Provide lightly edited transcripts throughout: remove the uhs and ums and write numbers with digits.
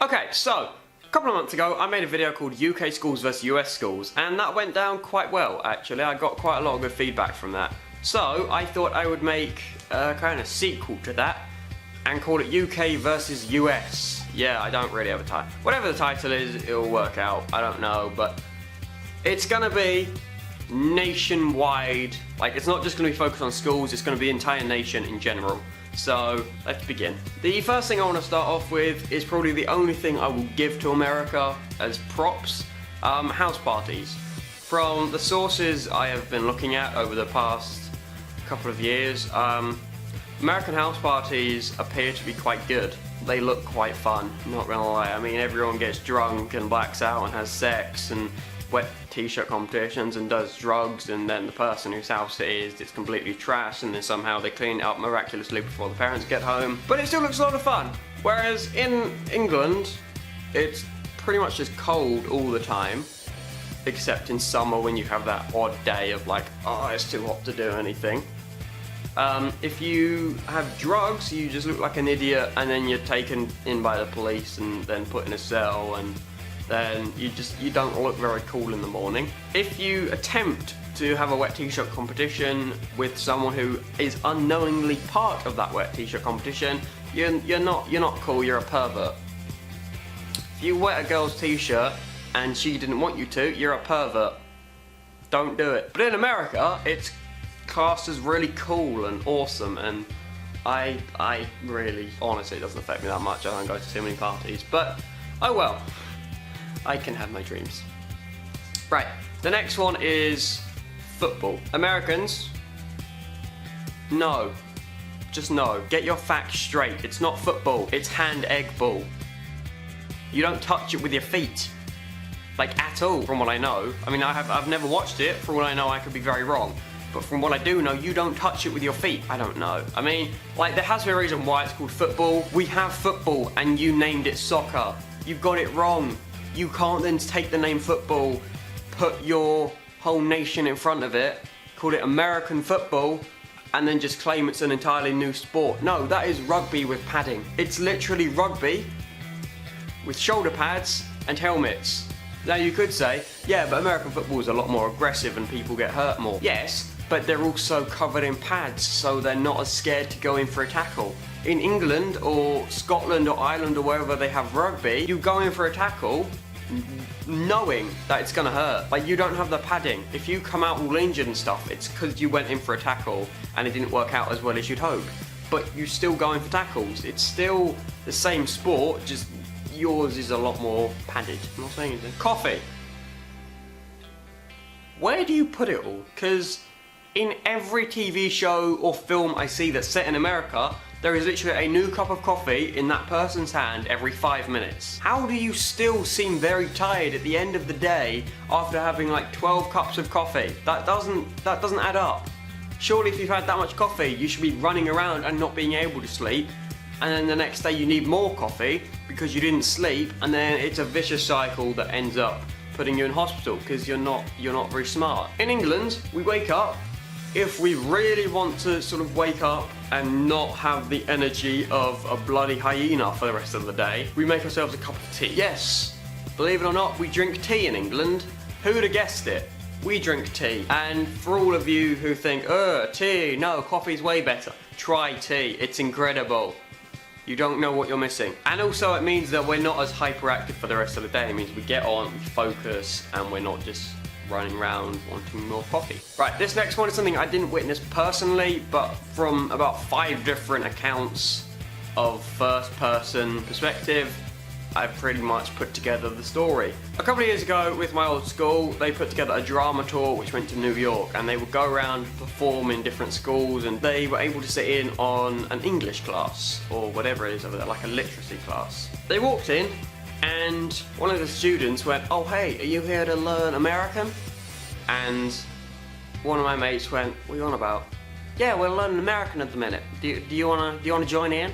Okay, so a couple of months ago I made a video called UK schools versus US schools, and that went down quite well actually. I got quite a lot of good feedback from that. So I thought I would make a kind of sequel to that and call it UK versus US. Yeah, I don't really have a title. Whatever the title is, it'll work out. I don't know, but it's gonna be nationwide. Like, it's not just gonna be focused on schools, it's gonna be the entire nation in general. So let's begin. The first thing I want to start off with is probably the only thing I will give to America as props. House parties. From the sources I have been looking at over the past couple of years, American house parties appear to be quite good. They look quite fun, not gonna lie. I mean, everyone gets drunk and blacks out and has sex and wet t-shirt competitions and does drugs, and then the person whose house it is, it's completely trashed, and then somehow they clean it up miraculously before the parents get home. But it still looks a lot of fun. Whereas in England, it's pretty much just cold all the time, except in summer when you have that odd day of like, oh, it's too hot to do anything. If you have drugs, you just look like an idiot, and then you're taken in by the police and then put in a cell, and then you don't look very cool in the morning. If you attempt to have a wet t-shirt competition with someone who is unknowingly part of that wet t-shirt competition, you're not cool, you're a pervert. If you wet a girl's t-shirt and she didn't want you to, you're a pervert. Don't do it. But in America, it's classed as really cool and awesome, and I really, honestly, it doesn't affect me that much. I don't go to too many parties, but oh well. I can have my dreams. Right, the next one is football. Americans, no. Just no. Get your facts straight. It's not football, it's hand-egg ball. You don't touch it with your feet. Like, at all, from what I know. I mean, I've never watched it. For all I know, I could be very wrong. But from what I do know, you don't touch it with your feet. I don't know. I mean, like, there has to be a reason why it's called football. We have football, and you named it soccer. You've got it wrong. You can't then take the name football, put your whole nation in front of it, call it American football, and then just claim it's an entirely new sport. No, that is rugby with padding. It's literally rugby with shoulder pads and helmets. Now you could say, yeah, but American football is a lot more aggressive and people get hurt more. Yes, but they're also covered in pads, so they're not as scared to go in for a tackle. In England or Scotland or Ireland or wherever they have rugby, you go in for a tackle knowing that it's gonna hurt. Like, you don't have the padding. If you come out all injured and stuff, it's because you went in for a tackle and it didn't work out as well as you'd hope. But you still go in for tackles. It's still the same sport, just yours is a lot more padded. I'm not saying anything. Coffee. Where do you put it all? Because in every TV show or film I see that's set in America, there is literally a new cup of coffee in that person's hand every 5 minutes. How do you still seem very tired at the end of the day after having like 12 cups of coffee? That doesn't add up. Surely if you've had that much coffee, you should be running around and not being able to sleep, and then the next day you need more coffee because you didn't sleep, and then it's a vicious cycle that ends up putting you in hospital because you're not very smart. In England, we wake up. If we really want to sort of wake up and not have the energy of a bloody hyena for the rest of the day, we make ourselves a cup of tea. Yes, believe it or not, we drink tea in England. Who'd have guessed it? We drink tea. And for all of you who think, tea, no, coffee's way better, try tea, it's incredible. You don't know what you're missing. And also it means that we're not as hyperactive for the rest of the day. It means we get on, we focus, and we're not just running around wanting more coffee. Right, this next one is something I didn't witness personally, but from about 5 different accounts of first-person perspective, I've pretty much put together the story. A couple of years ago with my old school, they put together a drama tour which went to New York, and they would go around perform in different schools, and they were able to sit in on an English class, or whatever it is over there, like a literacy class. They walked in, and one of the students went, "Oh hey, are you here to learn American?" And one of my mates went, "What are you on about?" "Yeah, we're learning American at the minute. Do you wanna join in?"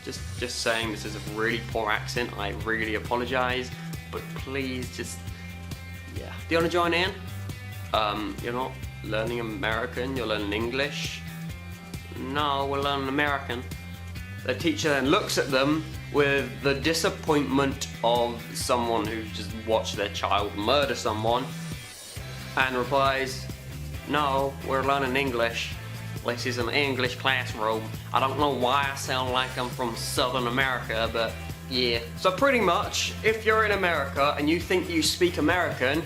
Just saying, this is a really poor accent. I really apologise, but please just, yeah. Do you wanna join in? You're not learning American, you're learning English. No, we're learning American. The teacher then looks at them with the disappointment of someone who's just watched their child murder someone and replies, "No, we're learning English. This is an English classroom. I don't know why I sound like I'm from Southern America, but yeah." So pretty much, if you're in America and you think you speak American,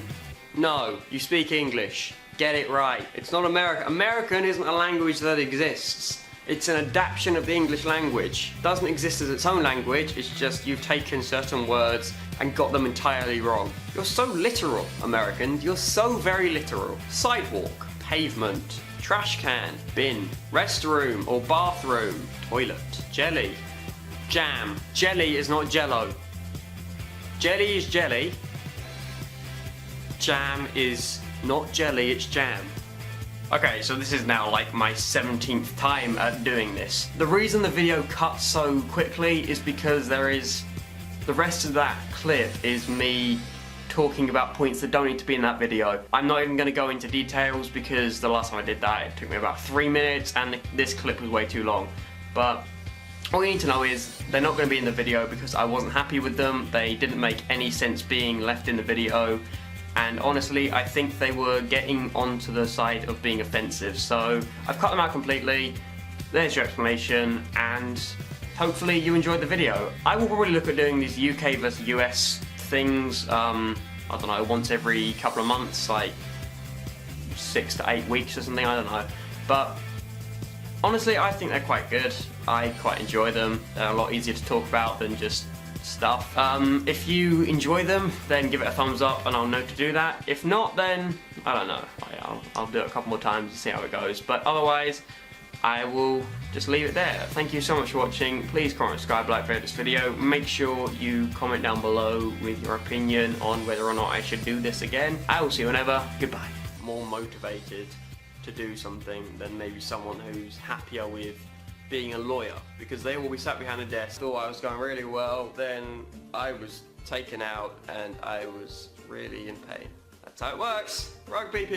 no, you speak English. Get it right. It's not American. American isn't a language that exists. It's an adaptation of the English language. It doesn't exist as its own language, it's just you've taken certain words and got them entirely wrong. You're so literal, Americans. You're so very literal. Sidewalk, pavement, trash can, bin, restroom or bathroom, toilet, jelly, jam. Jelly is not jello. Jelly is jelly. Jam is not jelly, it's jam. Okay, so this is now like my 17th time at doing this. The reason the video cuts so quickly is because the rest of that clip is me talking about points that don't need to be in that video. I'm not even going to go into details because the last time I did that it took me about 3 minutes and this clip was way too long. But all you need to know is they're not going to be in the video because I wasn't happy with them. They didn't make any sense being left in the video. And honestly, I think they were getting onto the side of being offensive. So I've cut them out completely. There's your explanation, and hopefully you enjoyed the video. I will probably look at doing these UK versus US things, I don't know, once every couple of months, like 6 to 8 weeks or something, I don't know. But honestly, I think they're quite good. I quite enjoy them. They're a lot easier to talk about than just stuff. If you enjoy them, then give it a thumbs up and I'll know to do that. If not, then I don't know. I'll do it a couple more times and see how it goes. But otherwise, I will just leave it there. Thank you so much for watching. Please comment, subscribe, like, favorite this video. Make sure you comment down below with your opinion on whether or not I should do this again. I will see you whenever. Goodbye. More motivated to do something than maybe someone who's happier with being a lawyer, because they will be sat behind a desk. Thought I was going really well, then I was taken out and I was really in pain. That's how it works. Rugby people.